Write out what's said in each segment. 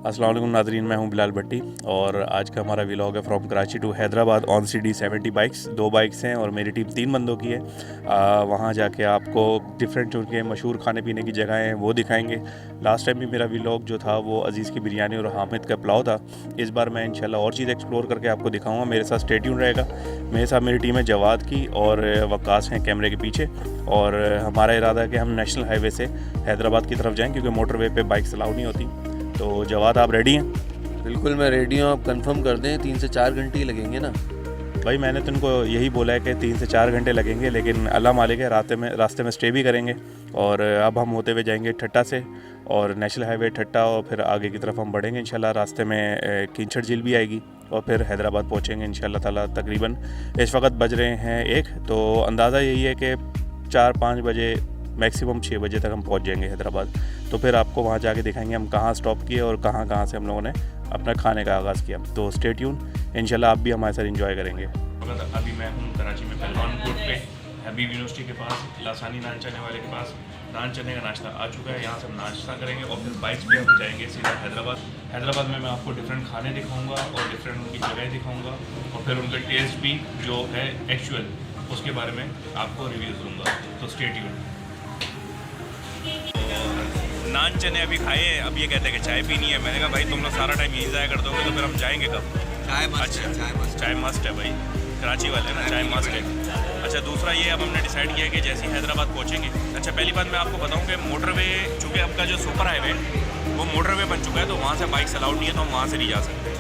अस्सलाम वालेकुम नाज़रीन, मैं हूं बिलाल भट्टी और आज का हमारा व्लॉग है from Karachi to Hyderabad on CD 70 bikes. 2 bikes हैं और मेरी टीम 3 बंदों की है। वहां जाके आपको डिफरेंट जो उनके मशहूर खाने पीने की जगह हैं वो दिखाएंगे। लास्ट टाइम भी मेरा व्लॉग जो था वो अज़ीज़ की बिरयानी और हामिद का पुलाव था। इस बार मैं इंशाल्लाह और चीज़ एक्सप्लोर करके आपको दिखाऊँगा। मेरे साथ स्टे ट्यून रहेगा। मेरे साथ मेरी टीम है जवाद की और वक्कास हैं कैमरे के पीछे। और हमारा इरादा है कि हम नेशनल हाईवे से हैदराबाद की तरफ जाएँ क्योंकि मोटरवे पे बाइक्स अलाउ नहीं होती। तो जवाद, आप रेडी हैं? बिल्कुल मैं रेडी हूँ। आप कंफर्म कर दें 3 से 4 घंटे ही लगेंगे ना? भाई मैंने तुमको यही बोला है कि 3 से 4 घंटे लगेंगे, लेकिन अल्लाह मालिक है रास्ते में स्टे भी करेंगे। और अब हम होते हुए जाएंगे ठट्टा से और नेशनल हाईवे ठट्टा और फिर आगे की तरफ हम बढ़ेंगे इंशाल्लाह। रास्ते में कींचड़ झील भी आएगी और फिर हैदराबाद पहुँचेंगे इंशाल्लाह ताला। तकरीबन इस वक्त बज रहे हैं 1, तो अंदाज़ा यही है कि 4-5 बजे मैक्सिमम 6 बजे तक हम पहुंच जाएंगे हैदराबाद। तो फिर आपको वहां जाके दिखाएंगे हम कहां स्टॉप किए और कहां से हम लोगों ने अपना खाने का आगाज़ किया। तो स्टे ट्यून, इंशाल्लाह आप भी हमारे साथ एंजॉय करेंगे। अभी मैं हूं कराची में पहलवान कोट पे हबीब यूनिवर्सिटी के पास, लासानी नान चने वाले के पास। नान चने का नाश्ता आ चुका है, यहाँ से हम नाश्ता करेंगे और फिर बाइक्स पे हम जाएंगे सीधा हैदराबाद में मैं आपको डिफरेंट खाने दिखाऊँगा और डिफरेंट उनकी जगह दिखाऊँगा और फिर उनका टेस्ट भी जो है एक्चुअल उसके बारे में आपको रिव्यू दूँगा। तो स्टे ट्यून। नान चने अभी खाए, अब ये कहते हैं कि चाय पीनी है। मैंने कहा भाई तुम लोग सारा टाइम यहीं ज़ाया कर दोगे तो फिर हम जाएंगे कब? चाय मस्ट है भाई, कराची वाले ना, चाय मस्ट है। अच्छा, दूसरा ये अब हमने डिसाइड किया है कि जैसे ही हैदराबाद पहुँचेंगे। अच्छा, पहली बात मैं आपको बताऊँ कि मोटरवे, चूँकि आपका जो सुपर हाईवे वो मोटरवे बन चुका है तो वहाँ से बाइक्स अलाउड नहीं है, तो हम वहाँ से नहीं जा सकते।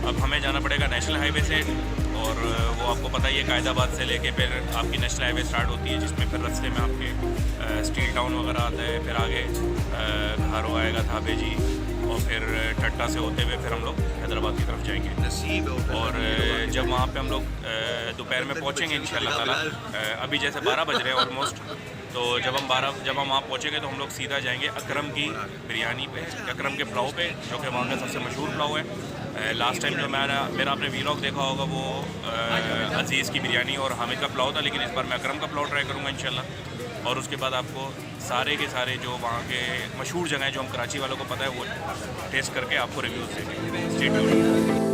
अब हमें जाना पड़ेगा नेशनल हाईवे से और वो आपको पता ही है कायदाबाद से लेके फिर आपकी नेशनल हाईवे स्टार्ट होती है, जिसमें फिर रास्ते में आपके स्टील टाउन वगैरह आता है, फिर आगे घारो आएगा थाबे जी और फिर ठट्टा से होते हुए फिर हम लोग हैदराबाद की तरफ जाएंगे। और जब वहाँ पे हम लोग दोपहर में पहुँचेंगे इंशाल्लाह ताला, अभी जैसे 12 बज रहे हैं ऑलमोस्ट, तो जब हम वहाँ पहुँचेंगे तो हम लोग सीधा जाएंगे अकरम की बिरयानी पे, अकरम के पुलाव पे, जो कि वहाँ का सबसे मशहूर पुलाव है। लास्ट टाइम जो मेरा आपने व्लॉग देखा होगा वो अज़ीज़ की बिरयानी और हामिद का पुलाव था, लेकिन इस बार मैं अकरम का पुलाव ट्राई करूँगा इंशाल्लाह। और उसके बाद आपको सारे के सारे जो वहाँ के मशहूर जगह हैं जो हम कराची वालों को पता है वो टेस्ट करके आपको रिव्यूज़ देंगे। Stay tuned.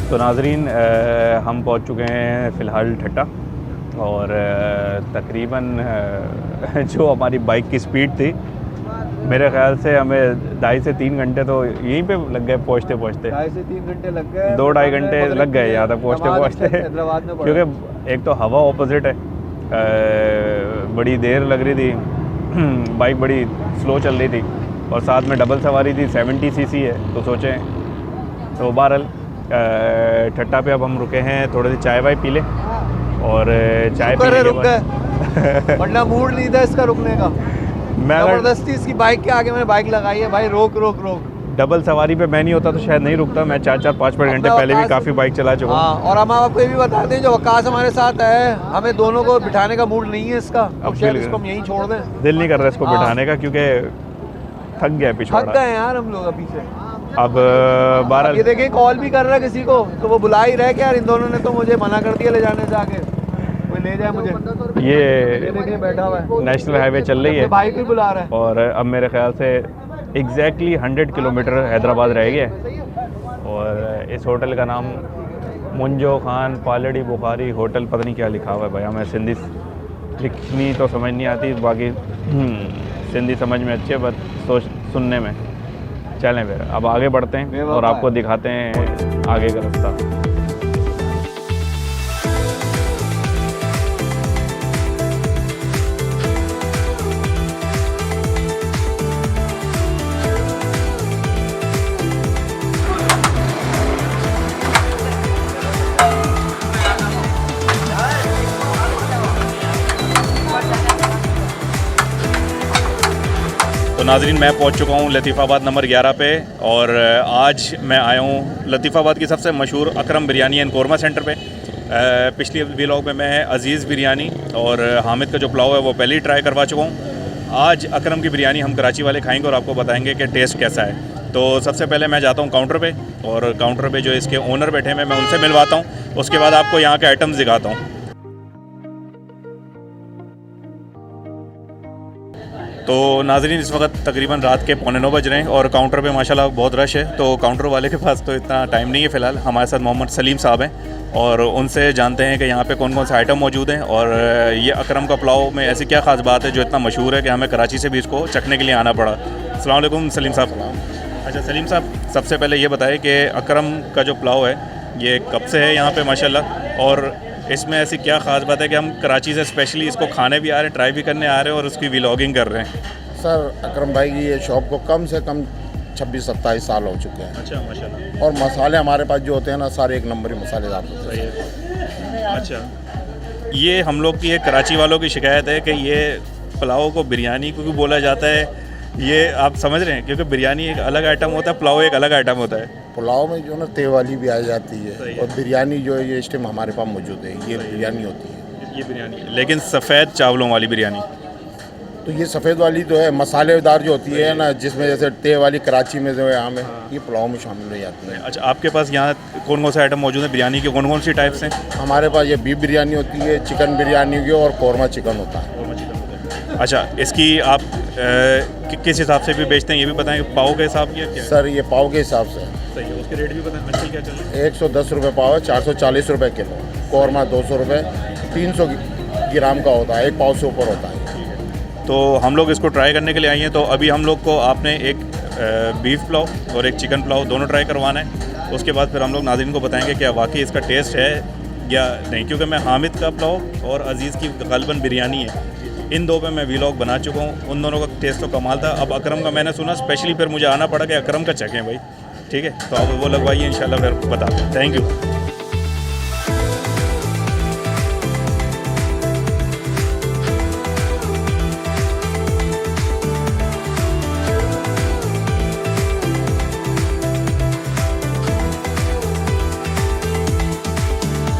तो नाज़रीन, हम पहुंच चुके हैं फ़िलहाल ठट्टा और तकरीबन जो हमारी बाइक की स्पीड थी, मेरे ख्याल से हमें 2.5 से 3 घंटे तो यहीं पे लग गए पहुंचते 2.5 से 3 घंटे लग गए, 2-2.5 घंटे लग गए यहाँ तक पहुँचते क्योंकि एक तो हवा ऑपोजिट है, बड़ी देर लग रही थी, बाइक बड़ी स्लो चल रही थी और साथ में डबल सवारी थी, 70 cc है। तो सोचें, तो बहरहाल ठट्टा पे अब हम रुके हैं, थोड़ी सी चाय वाय पी लें और चाय पीने के बाद वरना मूड नहीं था इसका रुकने का। मैं ज़बरदस्ती इसकी बाइक के आगे मैंने बाइक लगाई है, भाई रोक। डबल सवारी पे मैं नहीं होता तो शायद नहीं रुकता। मैं 4-5 घंटे पहले भी काफ़ी बाइक चला चुका हूँ। हाँ, और हम आपको ये भी बता दें, जो वकास हमारे साथ है, हमें दोनों को बिठाने का मूड नहीं है इसका। अब शायद इसको हम यहीं छोड़ दें, दिल नहीं कर रहा इसको बिठाने का क्योंकि थक गया, पिछड़ा थक गए यार हम लोग अभी से। अब 12 ये देखिए कॉल भी कर रहा है किसी को, तो वो बुला ही रहे कि यार इन दोनों ने तो मुझे मना कर दिया ले जाने से, आगे कोई ले जाए मुझे। ये देखिए बैठा हुआ है, नेशनल हाईवे चल रही है, भाई भी बुला रहा है। और अब मेरे ख्याल से एग्जैक्टली 100 किलोमीटर हैदराबाद रह गया और इस होटल का नाम मुंजो खान पालड़ी बुखारी होटल, पता नहीं क्या लिखा हुआ है भाई, हमें सिंधी लिखनी तो समझ नहीं आती, बाकी सिंधी समझ में अच्छी है, बस सुनने में। चलें फिर अब आगे बढ़ते हैं और आपको दिखाते हैं आगे का रास्ता। तो नाज़रीन मैं पहुंच चुका हूं लतीफ़ाबाद नंबर 11 पे और आज मैं आया हूं लतीफ़ाबाद की सबसे मशहूर अकरम बिरयानी एंड कोरमा सेंटर पे। पिछली व्लॉग में मैं अज़ीज़ बिरयानी और हामिद का जो पुलाव है वो पहले ही ट्राई करवा चुका हूं। आज अकरम की बिरयानी हम कराची वाले खाएंगे और आपको बताएंगे कि टेस्ट कैसा है। तो सबसे पहले मैं जाता हूँ काउंटर पे और काउंटर पे जो इसके ओनर बैठे हैं मैं उनसे मिलवाता हूँ, उसके बाद आपको यहाँ के आइटम्स दिखाता हूँ। तो नाज़रीन इस वक्त तकरीबन रात के 8:45 बज रहे हैं और काउंटर पे माशाल्लाह बहुत रश है। तो काउंटर वाले के पास तो इतना टाइम नहीं है फ़िलहाल। हमारे साथ मोहम्मद सलीम साहब हैं और उनसे जानते हैं कि यहाँ पे कौन कौन से आइटम मौजूद हैं और ये अकरम का पुलाव में ऐसी क्या ख़ास बात है जो इतना मशहूर है कि हमें कराची से भी इसको चखने के लिए आना पड़ा। अस्सलाम वालेकुम सलीम साहब। अच्छा सलीम साहब, सबसे पहले ये बताएं कि अकरम का जो पुलाव है ये कब से है यहाँ पर माशाल्लाह, और इसमें ऐसी क्या ख़ास बात है कि हम कराची से स्पेशली इसको खाने भी आ रहे हैं, ट्राई भी करने आ रहे हैं और उसकी व्लॉगिंग कर रहे हैं? सर अकरम भाई की ये शॉप को कम से कम 26-27 साल हो चुके हैं। अच्छा माशाल्लाह। और मसाले हमारे पास जो होते हैं ना सारे एक नंबर ही मसालेदार होते हैं। सही है। अच्छा, ये हम लोग की एक कराची वालों की शिकायत है कि ये पुलाव को बिरयानी क्योंकि बोला जाता है, ये आप समझ रहे हैं, क्योंकि बिरयानी एक अलग आइटम होता है, पुलाव एक अलग आइटम होता है। पुलाव में जो ना तेल वाली भी आ जाती है और बिरयानी जो है ये इस टाइम हमारे पास मौजूद है, ये बिरयानी होती है। ये बिरयानी, लेकिन सफ़ेद चावलों वाली बिरयानी। तो ये सफ़ेद वाली जो है मसालेदार जो होती है ना, जिसमें जैसे तेल वाली कराची में जो है यहाँ में ये पुलाव में शामिल हो जाती है। अच्छा, आपके पास यहाँ कौन कौन से आइटम मौजूद हैं बिरयानी के, कौन कौन सी टाइप्स हैं? हमारे पास ये बीफ बिरयानी होती है, चिकन बिरयानी की और कौरमा चिकन होता है। अच्छा, इसकी आप किस हिसाब से भी बेचते हैं ये भी बताएं, पाव के हिसाब की क्या? सर ये पाव के हिसाब से सही है, उसके रेट भी बताएं। मछली क्या चल रही है? 110 रुपये पाव है, 440 रुपये किलो। कौरमा 200 रुपये, 300 ग्राम का होता है, एक पाव से ऊपर होता है। तो हम लोग इसको ट्राई करने के लिए आए हैं। तो अभी हम लोग को आपने एक बीफ पुलाव और एक चिकन पुलाव दोनों ट्राई करवाना है, उसके बाद फिर हम लोग नाज़रीन को बताएंगे क्या वाकई इसका टेस्ट है या नहीं, क्योंकि मैं हामिद का पुलाव और अज़ीज़ की ग़ालिबन बिरयानी है, इन दो पे मैं व्लॉग बना चुका हूँ, उन दोनों का टेस्ट तो कमाल था। अब अकरम का मैंने सुना स्पेशली, फिर मुझे आना पड़ा कि अकरम का चखें भाई। ठीक है, तो अब वो लगवाइए इंशाल्लाह, फिर बताते हैं। Thank you.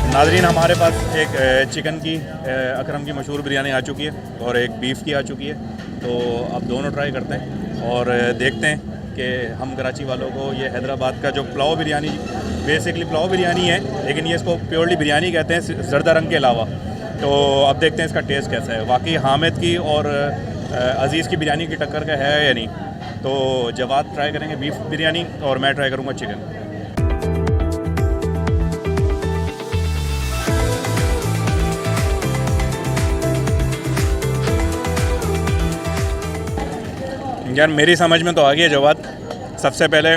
नाज़रीन हमारे पास एक चिकन की अकरम की मशहूर बिरयानी आ चुकी है और एक बीफ की आ चुकी है। तो अब दोनों ट्राई करते हैं और देखते हैं कि हम कराची वालों को ये हैदराबाद का जो पुलाव बिरयानी, बेसिकली पुलाव बिरयानी है लेकिन ये इसको प्योरली बिरयानी कहते हैं ज़रदा रंग के अलावा। तो अब देखते हैं इसका टेस्ट कैसा है, वाकई हामिद की और अज़ीज़ की बिरयानी की टक्कर का है या नहीं। तो जवाद ट्राई करेंगे बीफ बिरयानी और मैं ट्राई करूँगा चिकन। यार मेरी समझ में तो आ गया जवाब। सबसे पहले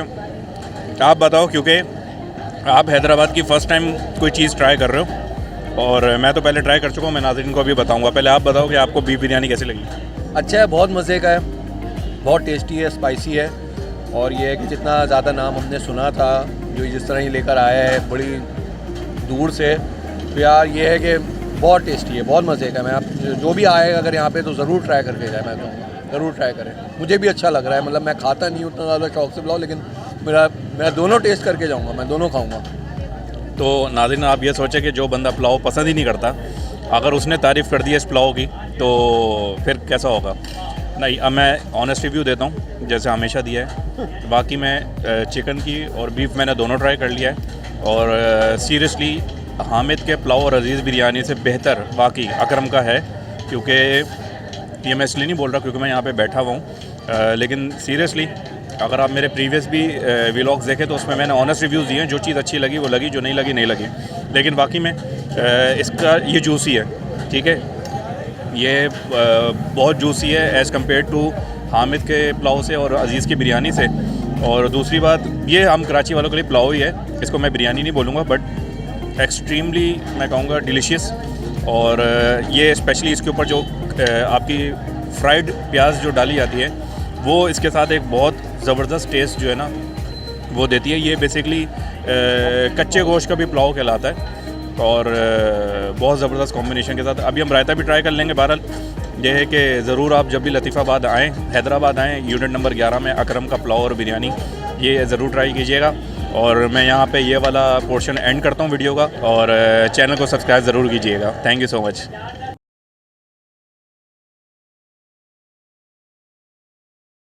आप बताओ, क्योंकि आप हैदराबाद की फ़र्स्ट टाइम कोई चीज़ ट्राई कर रहे हो और मैं तो पहले ट्राई कर चुका हूँ, मैं नाज़रीन को अभी बताऊँगा। पहले आप बताओ कि आपको बीफ बिरयानी कैसी लगी? अच्छा है, बहुत मज़े का है, बहुत टेस्टी है, स्पाइसी है और ये है कि जितना ज़्यादा नाम हमने सुना था, जो जिस तरह ये लेकर आया है बड़ी दूर से, तो यार ये है कि बहुत टेस्टी है, बहुत मज़े का। मैं आप जो भी आएगा अगर यहाँ पे तो ज़रूर ट्राई करके जाए, मैं कहूँगा ज़रूर ट्राई करें। मुझे भी अच्छा लग रहा है, मतलब मैं खाता नहीं उतना ज़्यादा शौक से पुलाव, लेकिन मैं दोनों टेस्ट करके जाऊँगा, मैं दोनों खाऊँगा। तो नाज़रीन आप ये सोचें कि जो बंदा पुलाव पसंद ही नहीं करता, अगर उसने तारीफ़ कर दी है इस पुलाव की तो फिर कैसा होगा? नहीं, अब मैं ऑनेस्ट रिव्यू देता हूँ जैसे हमेशा दिया है। बाकी मैं चिकन की और बीफ मैंने दोनों ट्राई कर लिया है और सीरियसली हामिद के पुलाव और अज़ीज़ बिरयानी से बेहतर वाकई अकरम का है। क्योंकि ये मैं इसलिए नहीं बोल रहा क्योंकि मैं यहाँ पे बैठा हुआ हूँ, लेकिन सीरियसली अगर आप मेरे प्रीवियस भी व्लॉग्स देखें तो उसमें मैंने ऑनेस्ट रिव्यूज़ दिए हैं। जो चीज़ अच्छी लगी वो लगी, जो नहीं लगी नहीं लगी। लेकिन बाकी में इसका ये जूसी है, ठीक है, ये बहुत जूसी है एज़ कम्पेयर टू हामिद के पुलाव से और अज़ीज़ की बिरयानी से। और दूसरी बात, ये हम कराची वालों के लिए पुलाव ही है, इसको मैं बिरयानी नहीं बोलूँगा, बट एक्सट्रीमली मैं कहूँगा डिलीशियस। और ये स्पेशली इसके ऊपर जो आपकी फ्राइड प्याज जो डाली जाती है वो इसके साथ एक बहुत ज़बरदस्त टेस्ट जो है ना वो देती है। ये बेसिकली कच्चे गोश्त का भी पुलाव कहलाता है। और बहुत ज़बरदस्त कॉम्बिनेशन के साथ। अभी हम रायता भी ट्राई कर लेंगे। बहरहाल ये है कि ज़रूर आप जब भी लतीफ़ाबाद आएँ, हैदराबाद आएँ, यूनिट नंबर 11 में अकरम का पुलाव और बिरयानी ये ज़रूर ट्राई कीजिएगा। और मैं यहाँ पे ये वाला पोर्शन एंड करता हूँ वीडियो का, और चैनल को सब्सक्राइब ज़रूर कीजिएगा। Thank you so much.